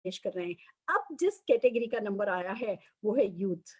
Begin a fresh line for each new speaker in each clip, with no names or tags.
निवेश कर रहे हैं। अब जिस कैटेगरी का नंबर आया है वो है यूथ।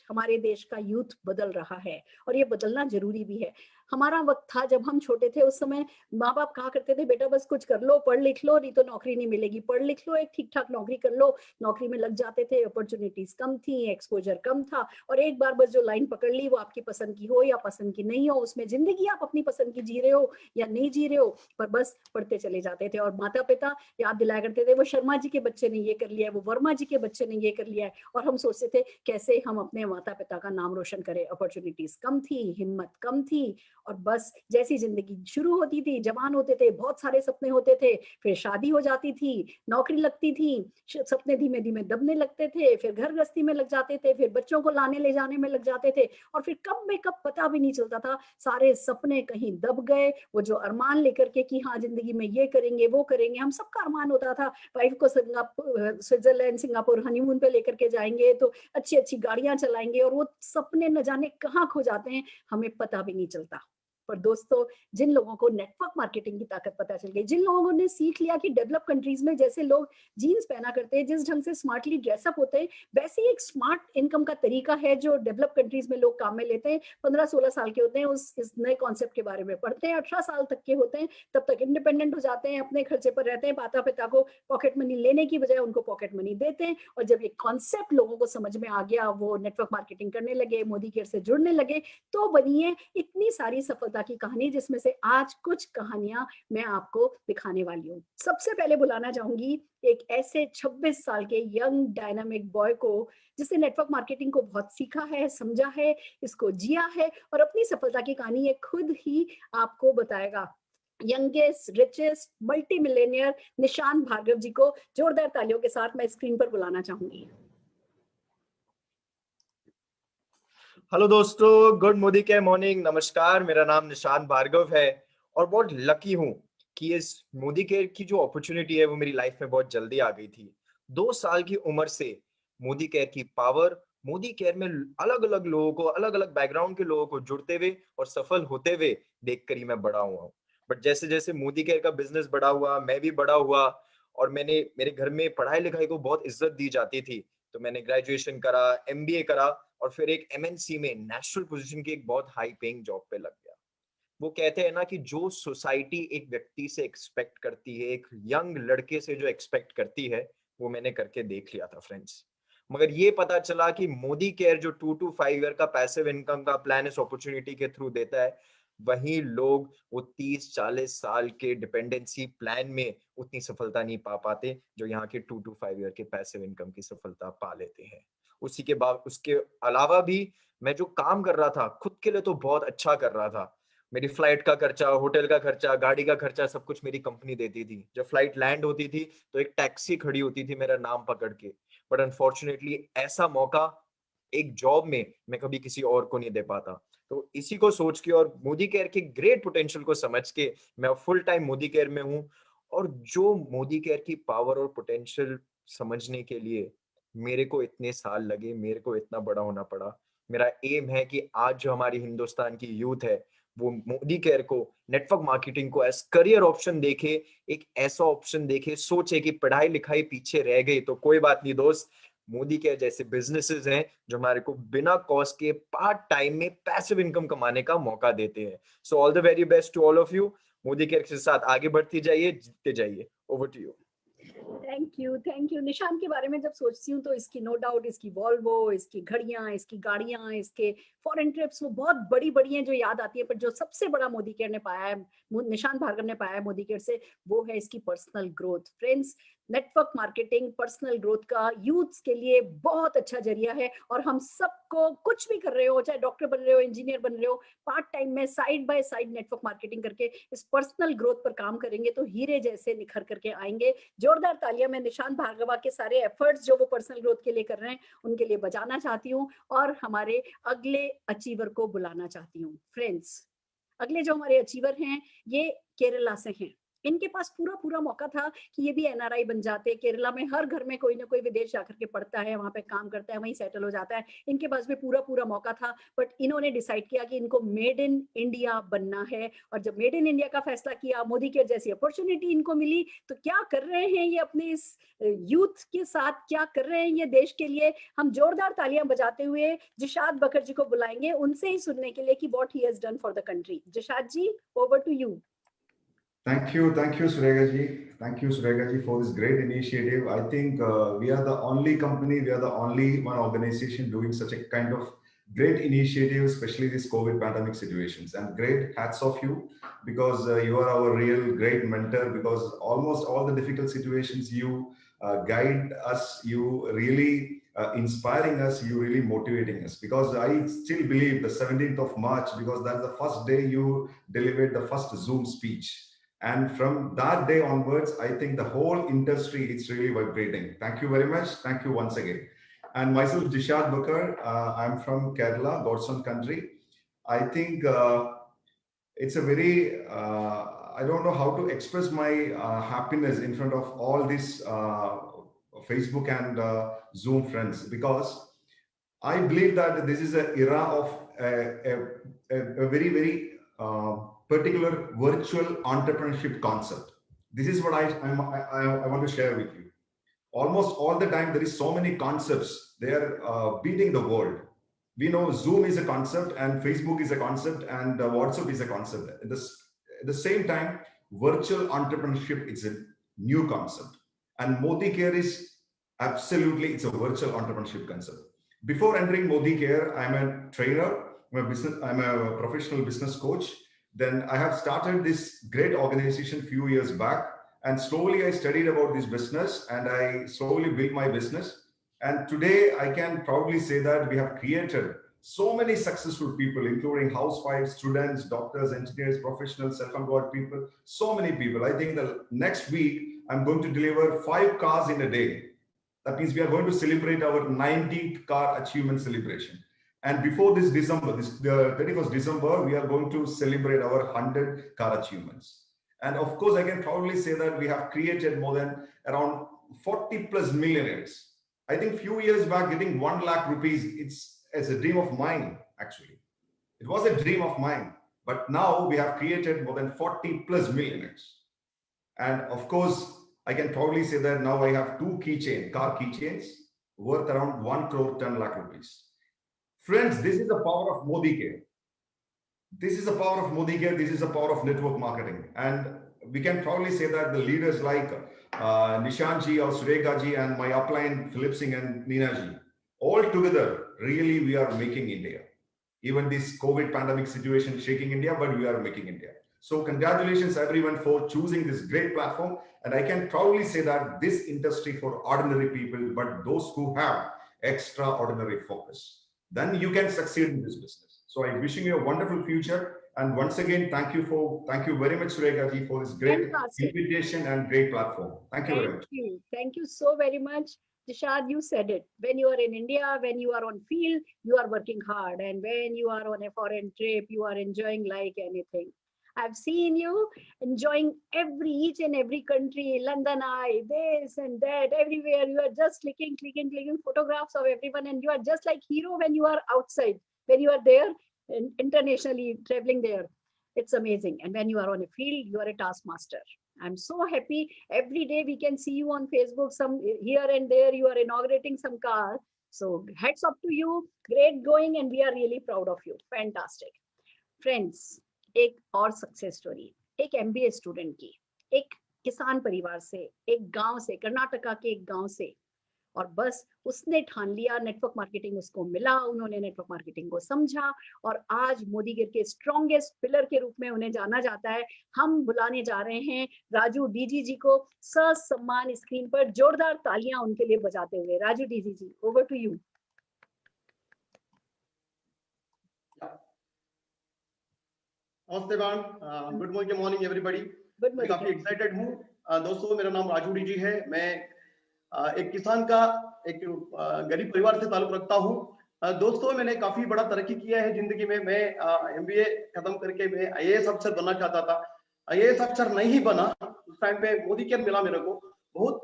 हमारे देश का यूथ बदल रहा है और ये बदलना ज़रूरी भी है। हमारा वक़्त था जब हम छोटे थे, उस समय माँ-बाप कहा करते थे बेटा बस कुछ कर लो, पढ़ लिख लो, नहीं तो नौकरी नहीं मिलेगी। पढ़ लिख लो, एक ठीक-ठाक नौकरी कर लो, नौकरी में लग जाते थे, अपॉर्च्युनिटीज़ कम थी, एक्सपोज़र कम था और एक बार बस जो लाइन पकड़ ली वो आपकी पसंद की हो या पसंद की नहीं हो, उसमें ज़िंदगी आप अपनी पसंद की जी रहे हो या नहीं जी रहे हो, पर बस पढ़ते चले जाते थे और माता-पिता याद दिलाया करते थे, वो शर्मा जी के बच्चे ने ये कर लिया है, वो वर्मा जी के बच्चे ने ये कर लिया है और हम सोचते थे कैसे हम अपने माता-पिता का नाम रोशन करें। अपॉर्च्युनिटीज़ कम थी, हिम्मत कम थी और बस जैसी ज़िंदगी शुरू होती थी, जवान होते थे, बहुत सारे सपने होते थे, फिर शादी हो जाती थी, नौकरी लगती थी, सपने धीमे-धीमे दबने लगते थे, फिर घर गृहस्थी में लग जाते थे, फिर बच्चों को लाने ले जाने में लग जाते थे और फिर कब में कब पता भी नहीं चलता था, सारे सपने कहीं दब गए, वो जो अरमान लेकर के कि हाँ, ज़िंदगी में ये करेंगे, वो करेंगे, हम सबका अरमान होता था, वाइफ को स्विट्ज़रलैंड, सिंगापुर हनीमून पे लेकर के जाएँगे, तो अच्छी-अच्छी गाड़ियाँ चलाएँगे और वो सपने न जाने कहाँ खो जाते हैं, हमें पता भी नहीं चलता। पर दोस्तों, जिन लोगों को नेटवर्क मार्केटिंग की ताकत पता चल गई, जिन लोगों ने सीख लिया कि डेवलप्ड कंट्रीज़ में जैसे लोग जीन्स पहना करते हैं, जिस ढंग से स्मार्टली ड्रेस अप होते हैं, वैसे ही एक स्मार्ट इनकम का तरीका है जो डेवलप्ड कंट्रीज़ में लोग काम में लेते हैं। 15-16 साल के होते हैं, उस इस नए कॉन्सेप्ट के बारे में पढ़ते हैं, 18 साल तक के होते हैं, तब तक इंडिपेंडेंट हो जाते हैं, अपने खर्चे पर रहते हैं, माता-पिता को पॉकेट मनी लेने की बजाय उनको पॉकेट मनी देते हैं और जब ये कॉन्सेप्ट लोगों को समझ में आ गया, वो नेटवर्क मार्केटिंग करने लगे, मोदी केयर से जुड़ने लगे, तो बनी है इतनी सारी सफलता की कहानी जिसमें से आज कुछ कहानियाँ मैं आपको दिखाने वाली हूँ। सबसे पहले बुलाना चाहूँगी एक ऐसे 26 साल के यंग डायनामिक बॉय को जिसने नेटवर्क मार्केटिंग को बहुत सीखा है, समझा है, इसको जिया है और अपनी सफलता की कहानी ये खुद ही आपको बताएगा। Youngest, richest, multi millionaire Nishant Bhargav ji को जोरदार तालियों के साथ मैं स्क्रीन पर बुलाना चाहूँगी।
हेलो दोस्तों, गुड मोदी के मॉर्निंग। नमस्कार, मेरा नाम निशांत भार्गव है और बहुत लकी हूँ कि इस मोदी केयर की जो अपॉर्चुनिटी है वो मेरी लाइफ में बहुत जल्दी आ गई थी। 2 साल की उम्र से मोदी केयर की पावर, मोदी केयर में अलग अलग लोगों को, अलग अलग बैकग्राउंड के लोगों को जुड़ते हुए और सफल होते हुए देखकर ही मैं बड़ा हुआ हूँ। बट जैसे जैसे मोदी केयर का बिजनेस बड़ा हुआ, मैं भी बड़ा हुआ और मेरे घर में पढ़ाई लिखाई को बहुत इज्जत दी जाती थी। तो मैंने ग्रेजुएशन करा, एमबीए करा और फिर एक एमएनसी में नेशनल पोजीशन की एक बहुत हाई पेइंग जॉब पे लग गया। वो कहते हैं ना कि जो सोसाइटी एक व्यक्ति से एक्सपेक्ट करती है, एक यंग लड़के से जो एक्सपेक्ट करती है, वो मैंने करके देख लिया था फ्रेंड्स। मगर ये पता चला कि मोदी केयर जो 2 टू 5 ईयर का पैसिव इनकम का प्लान इस अपॉर्चुनिटी के थ्रू देता है, वहीं लोग वो 30-40 साल के डिपेंडेंसी प्लान में उतनी सफलता नहीं पा पाते, जो यहाँ के 2 टू 5 ईयर के पैसिव इनकम की सफलता पा लेते हैं। उसी के बाद उसके अलावा भी मैं जो काम कर रहा था, खुद के लिए तो बहुत अच्छा कर रहा था। मेरी फ्लाइट का खर्चा, होटल का खर्चा, गाड़ी का खर्चा सब कुछ मेरी कंपनी देती थी। जब फ्लाइट लैंड होती थी, तो एक टैक्सी खड़ी होती थी मेरा नाम पकड़ के। बट अनफॉर्चुनेटली ऐसा मौका एक जॉब में मैं कभी किसी और को नहीं दे पाता। तो इसी को सोच के और मोदी केयर के ग्रेट पोटेंशियल को समझ के मैं फुल टाइम मोदी केयर में हूँ और जो मोदी केयर की पावर और पोटेंशियल समझने के लिए मेरे को इतने साल लगे, मेरे को इतना बड़ा होना पड़ा। मेरा एम है कि आज जो हमारी हिंदुस्तान की यूथ है, वो मोदी केयर को, नेटवर्क मार्केटिंग को एज़ करियर ऑप्शन देखे, एक ऐसा ऑप्शन देखे, सोचे कि पढ़ाई-लिखाई पीछे रह गई तो कोई बात नहीं दोस्त, मोदी केयर जैसे बिज़नेसेज़ हैं, जो हमारे को बिना कॉस्ट के पार्ट टाइम में पैसिव इनकम कमाने का मौका देते हैं। So all the very best to all of you. Modi care के साथ आगे बढ़ती जाइए, जीतते जाइए। Over to you.
Thank you. निशान के बारे में जब सोचती हूँ तो इसकी नो डाउट इसकी वॉल्वो, इसकी घड़ियाँ, इसकी गाड़ियाँ, इसके फॉरेन ट्रिप्स वो बहुत बड़ी-बड़ी हैं जो याद आती है, पर जो सबसे बड़ा मोदी केयर ने पाया है, निशांत भार्गव ने पाया है मोदी केयर से, वो है इसकी personal growth. Friends, network marketing personal growth का यूथ्स के लिए बहुत अच्छा ज़रिया है और हम सबको कुछ भी कर रहे हो, चाहे डॉक्टर बन रहे हो, इंजीनियर बन रहे हो, पार्ट टाइम में side by side network marketing करके इस पर्सनल ग्रोथ पर काम करेंगे तो हीरे जैसे निखर करके आएँगे। जोरदार तालियां मैं निशांत भार्गवा के सारे एफर्ट्स जो वो पर्सनल ग्रोथ के लिए कर रहे हैं उनके लिए बजाना चाहती हूँ और हमारे अगले अचीवर को बुलाना चाहती हूँ। फ्रेंड्स, अगले जो हमारे अचीवर हैं ये केरला से हैं इनके पास पूरा पूरा मौका था कि ये भी एनआरआई बन जाते। केरला में हर घर में कोई ना कोई विदेश जाकर के पढ़ता है, वहां पे काम करता है, वहीं सेटल हो जाता है। इनके पास भी पूरा पूरा मौका था, बट इन्होंने डिसाइड किया कि इनको मेड इन इंडिया बनना है। और जब मेड इन इंडिया का फैसला किया, मोदी केयर जैसी अपॉर्चुनिटी इनको मिली, तो क्या कर रहे हैं ये अपने इस यूथ के साथ, क्या कर रहे हैं ये देश के लिए। हम जोरदार तालियां बजाते हुए जिशाद बकर जी को बुलाएंगे, उनसे ही सुनने के लिए कि what he has done for the country. Jishad ji, over to you.
Thank you, Surega ji. Thank you, Surega ji, for this great initiative. I think we are the only company, we are the only one organization doing such a kind of great initiative, especially this COVID pandemic situations. And great hats off you, because you are our real great mentor. Because almost all the difficult situations you guide us, you really inspiring us, you really motivating us. Because I still believe the 17th of March, because that's the first day you delivered the first Zoom speech. And from that day onwards, I think the whole industry is really vibrating. Thank you very much. Thank you once again. And myself, Jishad Bakar, I'm from Kerala, God's own country. I think it's a very, I don't know how to express my happiness in front of all these Facebook and Zoom friends, because I believe that this is an era of a very, very particular virtual entrepreneurship concept. This is what I want to share with you. Almost all the time, there is so many concepts. They are beating the world. We know Zoom is a concept, and Facebook is a concept, and WhatsApp is a concept. At the same time, virtual entrepreneurship is a new concept. And Modi Care is absolutely, it's a virtual entrepreneurship concept. Before entering Modi Care, I'm a trainer, I'm a professional business coach. Then I have started this great organization a few years back, and slowly I studied about this business, and I slowly built my business. And today I can proudly say that we have created so many successful people, including housewives, students, doctors, engineers, professionals, self-employed people, so many people. I think the next week I'm going to deliver 5 cars in a day. That means we are going to celebrate our 90th car achievement celebration. And before this December, the 31st December, we are going to celebrate our 100 car achievements. And of course, I can proudly say that we have created more than around 40 plus millionaires. I think few years back, getting 1 lakh rupees, it's a dream of mine, actually. It was a dream of mine. But now we have created more than 40 plus millionaires. And of course, I can proudly say that now I have 2 car keychains worth around 1 crore 10 lakh rupees. Friends, this is the power of Modi Care. This is the power of Modi Care. This is the power of network marketing. And we can probably say that the leaders like Nishan ji or Surega ji and my upline Philip Singh and Neena ji, all together, really we are making India. Even this COVID pandemic situation shaking India, but we are making India. So congratulations everyone for choosing this great platform. And I can proudly say that this industry for ordinary people, but those who have extraordinary focus, then you can succeed in this business. So I'm wishing you a wonderful future. And once again, thank you very much, Surega ji, for this great invitation and great platform. Thank you very much.
Thank you so very much. Jishad, you said it. When you are in India, when you are on field, you are working hard. And when you are on a foreign trip, you are enjoying like anything. I've seen you enjoying each and every country, London Eye, this and that, everywhere. You are just clicking photographs of everyone, and you are just like hero when you are outside, when you are there internationally traveling there. It's amazing. And when you are on a field, you are a taskmaster. I'm so happy. Every day we can see you on Facebook, some here and there, you are inaugurating some car. So hats off to you. Great going, and we are really proud of you. Fantastic. Friends, एक और success story, एक MBA student की, एक किसान परिवार से, एक गांव से, कर्नाटका के एक गांव से, और बस उसने ठान लिया, नेटवर्क मार्केटिंग उसको मिला, उन्होंने नेटवर्क मार्केटिंग को समझा, और आज मोदी केयर के स्ट्रॉन्गेस्ट पिलर के रूप में उन्हें जाना जाता है। हम बुलाने जा रहे हैं राजू डीजी जी को सम्मान स्क्रीन पर, जोरदार तालियां उनके लिए बजाते हुए। Raju DG ji, over to you.
नमस्ते मैम, गुड मॉर्निंग एवरीबॉडी। मैं काफी एक्साइटेड हूँ। दोस्तों, मेरा नाम राजू डीजी है। मैं एक किसान का एक गरीब परिवार से ताल्लुक रखता हूँ। दोस्तों, मैंने काफी बड़ा तरक्की किया है जिंदगी में। मैं एमबीए खत्म करके मैं आईएएस अफसर बनना चाहता था, IAS अफसर नहीं बना, उस टाइम पे मोदी केयर मिला मेरे को। बहुत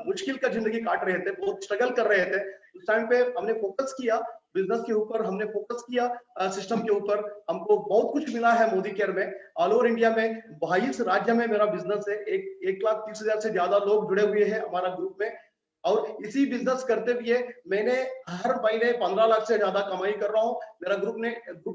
मुश्किल का जिंदगी काट रहे थे, बहुत स्ट्रगल कर रहे थे। उस टाइम पे हमने फोकस किया बिजनेस के ऊपर, हमने फोकस किया सिस्टम के ऊपर। हमको बहुत कुछ मिला है मोदी केयर में। ऑल ओवर इंडिया में 22 राज्य में मेरा बिजनेस है। 1,30,000 से ज्यादा लोग जुड़े हुए हैं हमारा ग्रुप में। और इसी बिजनेस करते हुए मैंने हर महीने 15 लाख से ज्यादा कमाई कर रहा हूँ। मेरा ग्रुप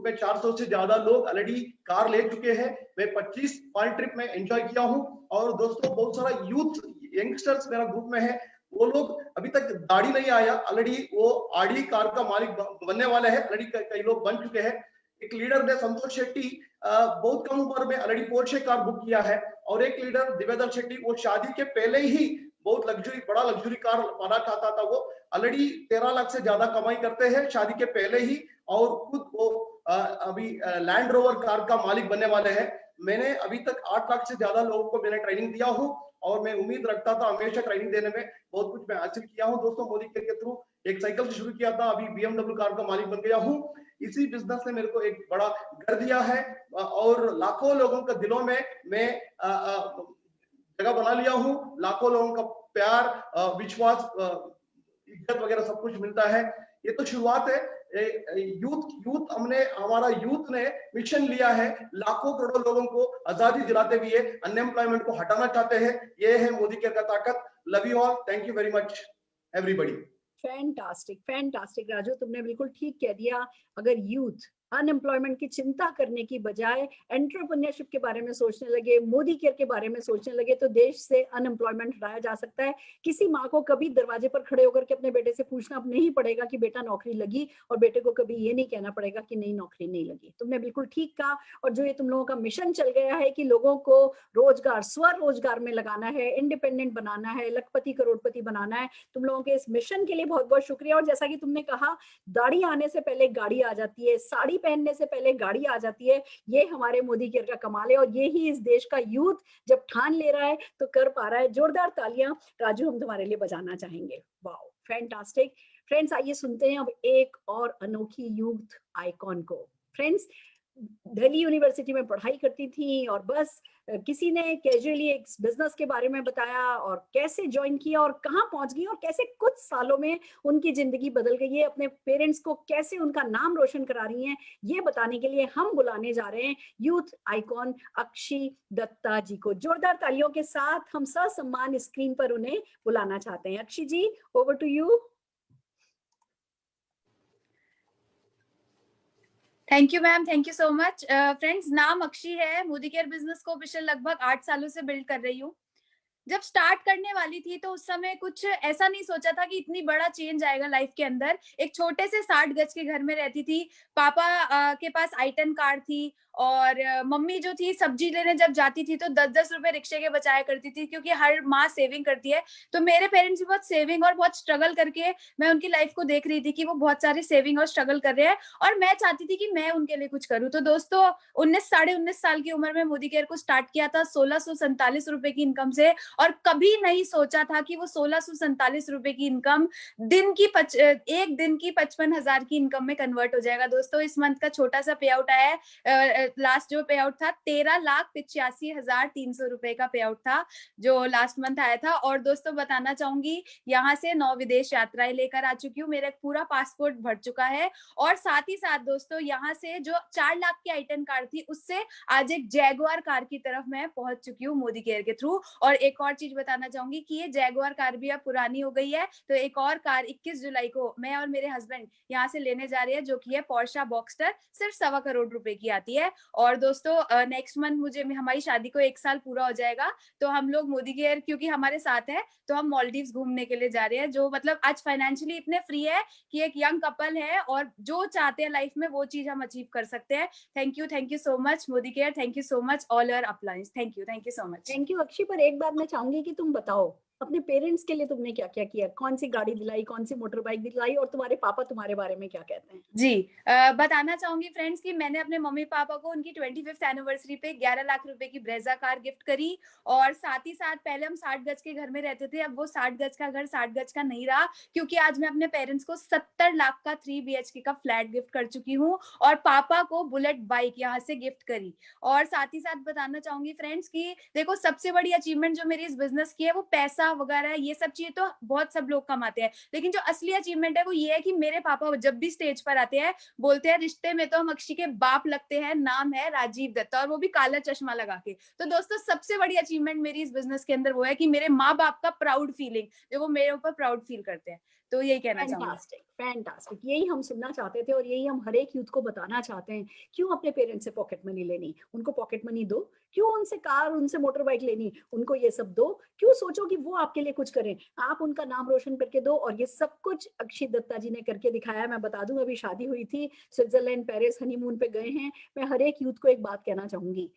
में 400 से ज्यादा लोग ऑलरेडी कार ले चुके हैं। मैं 25 फॉरेन ट्रिप में एंजॉय किया हूँ। और दोस्तों बहुत सारा यूथ यंगस्टर्स मेरा ग्रुप में है, वो लोग अभी तक गाड़ी नहीं आया, ऑलरेडी वो आडी कार का मालिक बनने वाले हैं, ऑलरेडी कई लोग बन चुके हैं। एक लीडर ने संतोष शेट्टी बहुत कम उम्र में ऑलरेडी पोर्शे कार बुक किया है। और एक लीडर दिव्यदर शेट्टी, वो शादी के पहले ही बहुत बड़ा लग्जरी कार पाना चाहता था। वो ऑलरेडी 13 लाख से ज्यादा कमाई करते हैं शादी के पहले ही। और खुद वो अभी लैंड रोवर कार का मालिक बनने वाले हैं। मैंने अभी तक 8 लाख से ज्यादा लोगों को मैंने ट्रेनिंग दिया हूँ। और मैं उम्मीद रखता था हमेशा ट्रेनिंग देने में, बहुत कुछ मैं हासिल किया हूँ। दोस्तों मोदी केयर के थ्रू एक साइकिल से शुरू किया था, अभी BMW कार का मालिक बन गया हूँ। इसी बिजनेस ने मेरे को एक बड़ा घर दिया है और लाखों लोगों के दिलों में मैं जगह बना लिया हूँ। लाखों लोगों का प्यार, विश्वास, इज्जत वगैरह सब कुछ मिलता है। ये तो शुरुआत है। हमारा यूथ ने मिशन लिया है, लाखों करोड़ों लोगों को आजादी दिलाते हुए अनएम्प्लॉयमेंट को हटाना चाहते हैं। ये है मोदी केयर का ताकत। Love you all, thank you very much everybody.
Fantastic, fantastic Raju, तुमने बिल्कुल ठीक कह दिया। अगर यूथ अनएम्प्लॉयमेंट की चिंता करने की बजाय एंटरप्रेन्योरशिप के बारे में सोचने लगे, मोदी केयर के बारे में सोचने लगे, तो देश से अनएम्प्लॉयमेंट हटाया जा सकता है। किसी माँ को कभी दरवाजे पर खड़े होकर के अपने बेटे से पूछना नहीं पड़ेगा कि बेटा नौकरी लगी, और बेटे को कभी ये नहीं कहना पड़ेगा कि नहीं नौकरी नहीं लगी। तुमने बिल्कुल ठीक कहा। और जो ये तुम लोगों का मिशन चल गया है कि लोगों को रोजगार, स्वरोजगार में लगाना है, इंडिपेंडेंट बनाना है, लखपति करोड़पति बनाना है, तुम लोगों के इस मिशन के लिए बहुत बहुत शुक्रिया। और जैसा कि तुमने कहा, दाढ़ी आने से पहले गाड़ी आ जाती है, साड़ी पहनने से पहले गाड़ी आ जाती है। ये हमारे मोदी केयर का कमाल है। और ये ही इस देश का यूथ जब ठान ले रहा है तो कर पा रहा है। जोरदार तालियां राजू हम तुम्हारे लिए बजाना चाहेंगे। Wow, fantastic. फ्रेंड्स, आइए सुनते हैं अब एक और अनोखी यूथ आइकॉन को। फ्रेंड्स, दिल्ली यूनिवर्सिटी में पढ़ाई करती थी और बस किसी ने कैजुअली एक बिजनेस के बारे में बताया और कैसे ज्वाइन किया और कहां पहुंच गई और कैसे कुछ सालों में उनकी जिंदगी बदल गई है। अपने पेरेंट्स को कैसे उनका नाम रोशन करा रही हैं, ये बताने के लिए हम बुलाने जा रहे हैं यूथ आइकॉन अक्षी दत्ता जी को। जोरदार तालियों के साथ हम ससम्मान स्क्रीन पर उन्हें बुलाना चाहते हैं। Akshi ji, over to you.
Thank you ma'am, thank you so much. Friends, नाम अक्षी है। मोदी केयर बिजनेस को पिछले लगभग 8 सालों से बिल्ड कर रही हूँ। जब स्टार्ट करने वाली थी तो उस समय कुछ ऐसा नहीं सोचा था कि इतनी बड़ा चेंज आएगा लाइफ के अंदर। एक छोटे से 60 गज के घर में रहती थी। पापा के पास i10 कार थी और मम्मी जो थी सब्जी लेने जब जाती थी तो 10-10 रुपए रिक्शे के बचाया करती थी, क्योंकि हर माँ सेविंग करती है। तो मेरे पेरेंट्स भी बहुत सेविंग और बहुत स्ट्रगल करके, मैं उनकी लाइफ को देख रही थी कि वो बहुत सारी सेविंग और स्ट्रगल कर रहे हैं और मैं चाहती थी कि मैं उनके लिए कुछ करूँ। तो दोस्तों, 19-19.5 साल की उम्र में मोदी केयर को स्टार्ट किया था 1647 रुपए की इनकम से। और कभी नहीं सोचा था कि वो 1647 रुपए की इनकम एक दिन की 55,000 की इनकम में कन्वर्ट हो जाएगा। दोस्तों, इस मंथ का छोटा सा पे आउट आया है। लास्ट जो पे आउट था 13,85,300 रुपए का पे आउट था जो लास्ट मंथ आया था। और दोस्तों, बताना चाहूंगी, यहाँ से 9 विदेश यात्राएं लेकर आ चुकी हूँ। मेरा पूरा पासपोर्ट भर चुका है। और साथ ही साथ दोस्तों, यहाँ से जो 4 लाख की i10 कार थी, उससे आज एक जैगुआर कार की तरफ मैं पहुंच चुकी हूँ मोदी केयर के थ्रू। और एक और चीज बताना चाहूंगी कि ये जैगुआर कार भी अब पुरानी हो गई है, तो एक और कार 21 जुलाई को मैं और मेरे हस्बैंड यहाँ से लेने जा रहे हैं, जो कि है पोर्शा बॉक्स्टर। सिर्फ 1.25 करोड़ रुपए की आती है। और दोस्तों, नेक्स्ट मंथ हमारी शादी को 1 साल पूरा हो जाएगा, तो हम लोग मोदी केयर क्योंकि हमारे साथ है, तो हम मालदीव्स घूमने के लिए जा रहे हैं। जो मतलब आज फाइनेंशियली इतने फ्री है कि एक यंग कपल है और जो चाहते हैं लाइफ में वो चीज हम अचीव कर सकते हैं। Thank you so much Modicare, thank you so much all your applause. Thank you so much.
Thank you Akshi. पर एक बात मैं चाहूंगी कि तुम बताओ अपने पेरेंट्स के लिए तुमने क्या क्या किया, कौन सी गाड़ी दिलाई, कौन सी मोटर बाइक दिलाई, और तुम्हारे पापा तुम्हारे बारे में क्या कहते हैं?
जी, बताना चाहूंगी फ्रेंड्स कि मैंने अपने मम्मी पापा को उनकी 25th एनिवर्सरी पे 11 लाख रुपए की ब्रेजा कार गिफ्ट करी, और साथ ही साथ पहले हम 60 गज के घर में रहते थे, अब वो 60 गज का घर 60 गज का नहीं रहा, क्योंकि आज मैं अपने पेरेंट्स को 70 लाख का 3 BHK का फ्लैट गिफ्ट कर चुकी हूँ, और पापा को बुलेट बाइक यहाँ से गिफ्ट करी। और साथ ही साथ बताना चाहूंगी फ्रेंड्स कि देखो, सबसे बड़ी अचीवमेंट जो मेरी इस बिजनेस की है वो पैसा वगैरह ये सब चीजें तो बहुत सब लोग कमाते हैं, लेकिन जो असली अचीवमेंट है वो ये है कि मेरे पापा जब भी स्टेज पर आते हैं बोलते हैं, रिश्ते में तो हम अक्षी के बाप लगते हैं, नाम है राजीव दत्त, और वो भी काला चश्मा लगा के। तो दोस्तों, सबसे बड़ी अचीवमेंट मेरी इस बिजनेस के अंदर वो है कि मेरे माँ बाप का प्राउड फीलिंग, जो वो मेरे ऊपर प्राउड फील करते हैं। तो यही कहना चाहूंगी।
फैंटास्टिक, यही हम सुनना चाहते थे और यही हम हर एक यूथ को बताना चाहते हैं। क्यों अपने पेरेंट्स से पॉकेट मनी लेनी, उनको पॉकेट मनी दो। क्यों उनसे कार, उनसे मोटर बाइक लेनी, उनको ये सब दो। क्यों सोचो कि वो आपके लिए कुछ करें, आप उनका नाम रोशन करके दो। और ये सब कुछ अक्षित दत्ता जी ने करके दिखाया है। मैं बता दूं, अभी शादी हुई थी, स्विट्जरलैंड पेरिस हनीमून पे गए हैं। मैं हर एक यूथ को एक बात कहना चाहूंगी,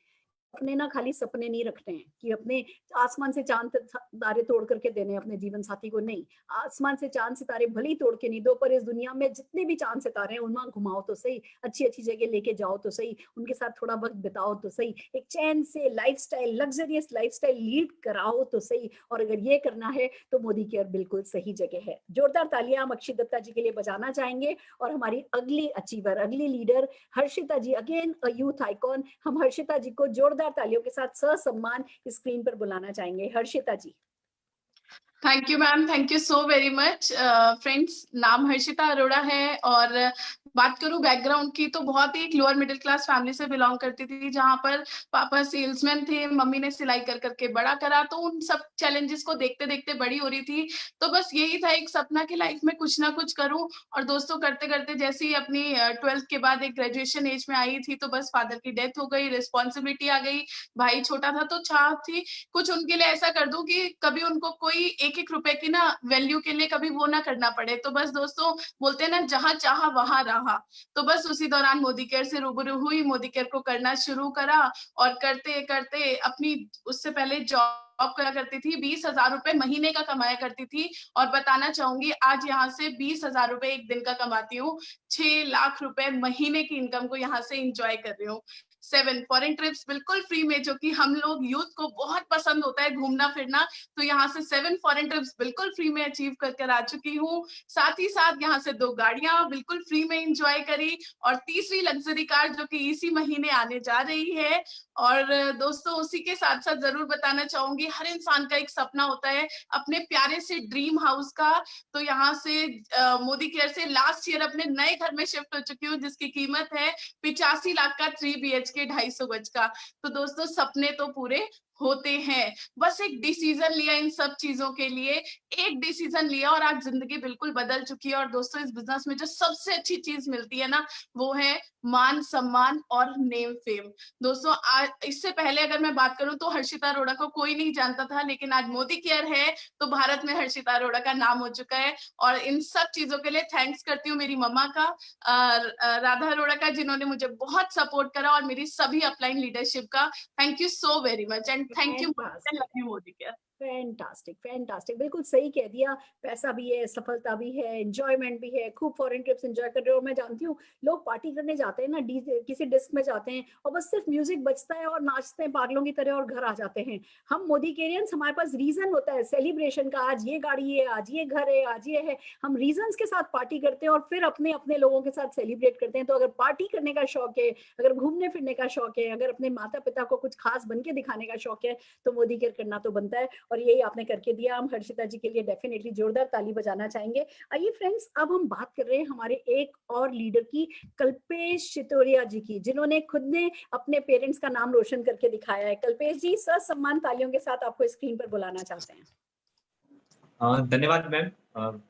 अपने ना खाली सपने नहीं रखते हैं कि अपने आसमान से चांद तारे तोड़ करके देने अपने जीवन साथी को, नहीं। आसमान से चांद सितारे भले ही तोड़ के नहीं दो, पर इस दुनिया में जितने भी चांद सितारे हैं उनमें घुमाओ तो सही, अच्छी अच्छी जगह लेके जाओ तो सही, उनके साथ थोड़ा वक्त बिताओ तो सही, एक चैन से लाइफस्टाइल, लग्जरियस लाइफस्टाइल लीड कराओ तो सही। और अगर ये करना है तो मोदी केयर बिल्कुल सही जगह है। जोरदार तालियां हम अक्षित दत्ता जी के लिए बजाना चाहेंगे। और हमारी अगली अचीवर, अगली leader Harshita ji, again a youth icon, हम हर्षिता जी को जोरदार तालियों के साथ ससम्मान स्क्रीन पर बुलाना चाहेंगे। Harshita ji.
Thank you ma'am, thank you so very much. Friends, नाम हर्षिता अरोड़ा है, और बात करूं बैकग्राउंड की तो बहुत ही लोअर मिडिल क्लास फैमिली से बिलोंग करती थी, जहां पर पापा सेल्समैन थे, मम्मी ने सिलाई कर करके बड़ा करा। तो उन सब चैलेंजेस को देखते देखते बड़ी हो रही थी। तो बस यही था एक सपना कि लाइफ में कुछ ना कुछ करूं। और दोस्तों, करते करते जैसे ही अपनी 12th के बाद एक ग्रेजुएशन एज में आई थी, तो बस फादर की डेथ हो गई, रिस्पॉन्सिबिलिटी आ गई, भाई छोटा था, तो चाह थी कुछ उनके लिए ऐसा कर दूं कि कभी उनको कोई एक एक रुपए की ना वैल्यू के लिए कभी वो ना करना पड़े। तो बस दोस्तों, बोलते हैं ना, जहां चाहा वहां रहा। तो बस उसी दौरान मोदी केयर से रूबरू हुई, मोदी केयर को करना शुरू करा, और करते करते अपनी उससे पहले जॉब करा करती थी, 20,000 रुपए महीने का कमाया करती थी। और बताना चाहूंगी, आज यहाँ से 20,000 रुपए एक दिन का कमाती हूँ, 6 लाख रुपए महीने की इनकम को यहाँ से इंजॉय कर रही हूँ। 7 फॉरेन ट्रिप्स बिल्कुल फ्री में, जो कि हम लोग यूथ को बहुत पसंद होता है घूमना फिरना, तो यहाँ से 7 फॉरेन ट्रिप्स बिल्कुल फ्री में अचीव करके आ चुकी हूँ। साथ ही साथ यहाँ से 2 गाड़ियां बिल्कुल फ्री में एंजॉय करी, और तीसरी लग्जरी कार जो कि इसी महीने आने जा रही है। और दोस्तों, उसी के साथ साथ जरूर बताना चाहूंगी, हर इंसान का एक सपना होता है अपने प्यारे से ड्रीम हाउस का। तो यहाँ से मोदी केयर से लास्ट ईयर अपने नए घर में शिफ्ट हो चुकी हूँ, जिसकी कीमत है 85 लाख का 3 BHK 250 गज का। तो दोस्तों, सपने तो पूरे होते हैं, बस एक डिसीजन लिया इन सब चीजों के लिए, एक डिसीजन लिया और आज जिंदगी बिल्कुल बदल चुकी है। और दोस्तों, इस बिजनेस में जो सबसे अच्छी चीज मिलती है ना, वो है मान सम्मान और नेम फेम। दोस्तों, आज इससे पहले अगर मैं बात करूं तो हर्षिता अरोड़ा को कोई नहीं जानता था, लेकिन आज मोदी केयर है तो भारत में हर्षिता अरोड़ा का नाम हो चुका है। और इन सब चीजों के लिए थैंक्स करती हूँ मेरी मम्मा का, राधा अरोड़ा का, जिन्होंने मुझे बहुत सपोर्ट करा, और मेरी सभी अपलाइन लीडरशिप का। Thank you so very much, and thank you Modi care.
Fantastic, fantastic, बिल्कुल सही कह दिया। पैसा भी है, सफलता भी है, एंजॉयमेंट भी है, खूब फॉरेन ट्रिप्स एंजॉय कर रहे हो। मैं जानती हूँ लोग पार्टी करने जाते हैं ना, किसी डिस्क में जाते हैं और बस सिर्फ म्यूजिक बजता है और नाचते हैं पागलों की तरह और घर आ जाते हैं। हम मोदी केरियंस, हमारे पास रीजन होता है सेलिब्रेशन का, आज ये गाड़ी है, आज ये घर है, आज ये है। हम रीजंस के साथ पार्टी करते हैं और फिर अपने अपने लोगों के साथ सेलिब्रेट करते हैं। तो अगर पार्टी करने का शौक है, अगर घूमने फिरने का शौक है, अगर अपने माता पिता को कुछ खास बन के दिखाने का शौक है, तो मोदी केयर करना तो बनता है, और यही आपने करके दिया। हम हर्षिता जी के लिए डेफिनेटली जोरदार ताली बजाना चाहेंगे। आइए फ्रेंड्स, अब हम बात कर रहे हैं हमारे एक और लीडर की, कल्पेश चितोरिया जी की, जिन्होंने खुद ने अपने पेरेंट्स का नाम रोशन करके दिखाया है। कल्पेश जी, ससम्मान तालियों के साथ आपको स्क्रीन पर बुलाना चाहते हैं।
धन्यवाद ma'am,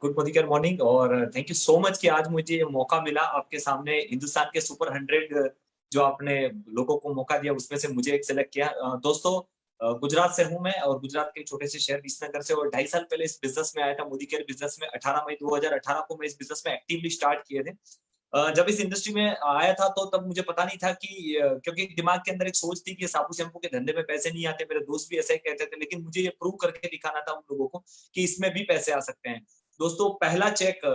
good Modi care morning, और थैंक यू सो मच कि आज मुझे मौका मिला आपके सामने हिंदुस्तान के सुपर 100 जो आपने लोगों को मौका दिया उसमें से मुझे एक सिलेक्ट किया। दोस्तों, गुजरात से हूं मैं, और गुजरात के छोटे से शहर विसनगर से, और 2.5 साल पहले इस बिजनेस में आया था, मोदी केयर बिजनेस में। 18 मई 2018 को मैं इस बिजनेस में एक्टिवली स्टार्ट किए थे। जब इस इंडस्ट्री में आया था तो तब मुझे पता नहीं था कि क्योंकि दिमाग के अंदर एक सोच थी कि साबु शैम्पू के धंधे में पैसे नहीं आते, मेरे दोस्त भी ऐसे ही कहते थे, लेकिन मुझे ये प्रूव करके दिखाना था उन लोगों को कि इसमें भी पैसे आ सकते हैं। दोस्तों पहला चेक,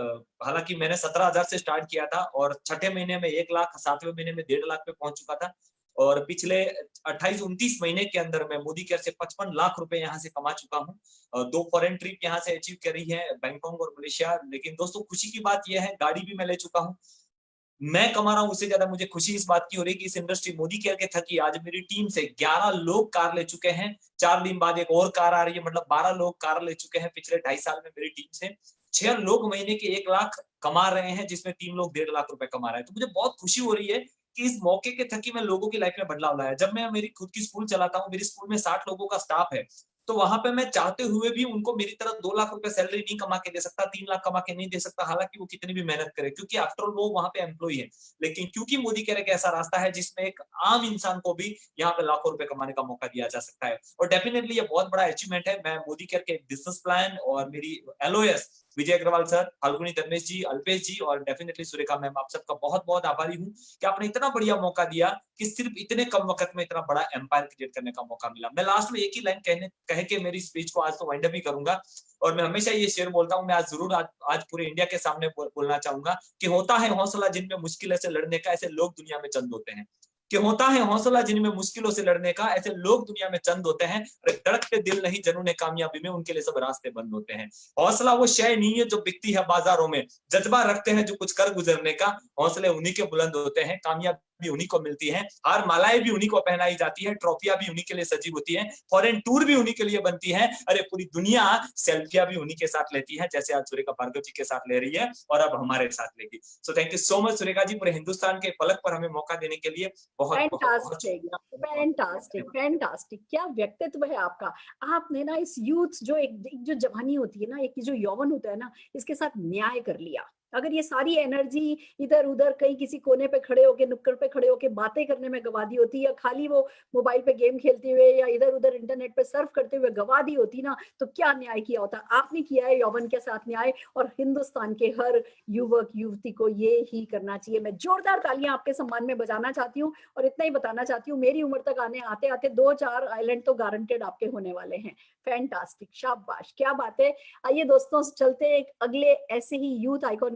हालांकि मैंने 17,000 से स्टार्ट किया था और छठे महीने में 1 लाख, 7वें महीने में 1.5 लाख पे पहुंच चुका था और पिछले 28-29 महीने के अंदर मैं मोदी केयर से 55 लाख रुपए यहाँ से कमा चुका हूँ। 2 फॉरेन ट्रिप यहाँ से अचीव करी है, बैंकॉक और मलेशिया। लेकिन दोस्तों खुशी की बात यह है, गाड़ी भी मैं ले चुका हूँ। मैं कमा रहा हूं, उससे ज्यादा मुझे खुशी इस बात की हो रही है कि इस इंडस्ट्री मोदी केयर के थकी आज मेरी टीम से 11 लोग कार ले चुके हैं। 4 दिन बाद एक और कार आ रही है, मतलब 12 लोग कार ले चुके हैं पिछले 2.5 साल में मेरी टीम से। 6 लोग महीने के 1 लाख कमा रहे हैं, जिसमें 3 लोग 1.5 लाख रुपए कमा रहे हैं। तो मुझे बहुत खुशी हो रही है कि इस मौके के थकी मैं लोगों की लाइफ में बदलाव लाया। जब मैं मेरी खुद की स्कूल चलाता हूँ, मेरी स्कूल में 60 लोगों का स्टाफ है, तो वहां पे मैं चाहते हुए भी उनको मेरी तरह 2 लाख रुपए सैलरी नहीं कमा के दे सकता, 3 लाख कमा के नहीं दे सकता, हालांकि वो कितनी भी मेहनत करे, क्योंकि आफ्टर ऑल वो वहां पे एम्प्लॉय है। लेकिन क्योंकि मोदी केयर एक ऐसा रास्ता है जिसमें एक आम इंसान को भी यहाँ पे लाखों रुपए कमाने का मौका दिया जा सकता है, और डेफिनेटली ये बहुत बड़ा अचीवमेंट है। मैं मोदी केयर के बिजनेस प्लान और मेरी LOS विजय अग्रवाल सर, फाल्गुनी धर्मेश जी, अल्पेश जी और डेफिनेटली सुरेखा मैम, आप सबका बहुत बहुत आभारी हूँ कि आपने इतना बढ़िया मौका दिया कि सिर्फ इतने कम वक्त में इतना बड़ा एम्पायर क्रिएट करने का मौका मिला। मैं लास्ट में एक ही लाइन कह के मेरी स्पीच को आज तो वाइंड अप ही करूंगा, और मैं हमेशा ये शेयर बोलता हूँ, मैं आज जरूर आज पूरे इंडिया के सामने बोलना चाहूंगा कि होता है हौसला जिनमें मुश्किल से लड़ने का, ऐसे लोग दुनिया में चंद होते हैं। कि होता है हौसला जिनमें मुश्किलों से लड़ने का, ऐसे लोग दुनिया में चंद होते हैं। धड़कते दिल नहीं जनूने कामयाबी में, उनके लिए सब रास्ते बंद होते हैं। हौसला वो शय नहीं है जो बिकती है बाजारों में, जज्बा रखते हैं जो कुछ कर गुजरने का, हौसले उन्हीं के बुलंद होते हैं, कामयाबी भी उन्हीं को मिलती है, हार मालाएं भी उन्हीं को पहनाई जाती है, ट्रॉफियां भी उन्हीं के लिए सजी होती है, फॉरेन टूर भी उन्हीं के लिए बनती है, अरे पूरी दुनिया सेल्फियां भी उन्हीं के साथ लेती है, जैसे आज सुरेखा भार्गव जी के साथ ले रही है और अब हमारे साथ लेगी। So thank you so much Surekha ji, पूरे हिंदुस्तान के फलक पर हमें मौका देने के लिए बहुत
फैंटास्टिक, फैंटास्टिक, क्या व्यक्तित्व है आपका। आपने ना इस यूथ जो जवानी होती है ना, एक जो यौवन होता है ना, इसके साथ न्याय कर लिया। अगर ये सारी एनर्जी इधर उधर कहीं किसी कोने पे खड़े होके, नुक्कड़ पे खड़े होके बातें करने में गवा दी होती, या खाली वो मोबाइल पे गेम खेलते हुए या इधर उधर इंटरनेट पे सर्फ करते हुए गवा दी होती ना, तो क्या न्याय किया होता। आपने किया है यौवन के साथ न्याय, और हिंदुस्तान के हर युवक युवती को ये ही करना चाहिए। मैं जोरदार तालियां आपके सम्मान में बजाना चाहती हूँ, और इतना ही बताना चाहती हूँ, मेरी उम्र तक आते आते 2-4 आइलैंड तो गारंटेड आपके होने वाले हैं। फैंटास्टिक, शाबाश, क्या बात है। आइए दोस्तों चलते एक अगले ऐसे ही यूथ आइकॉन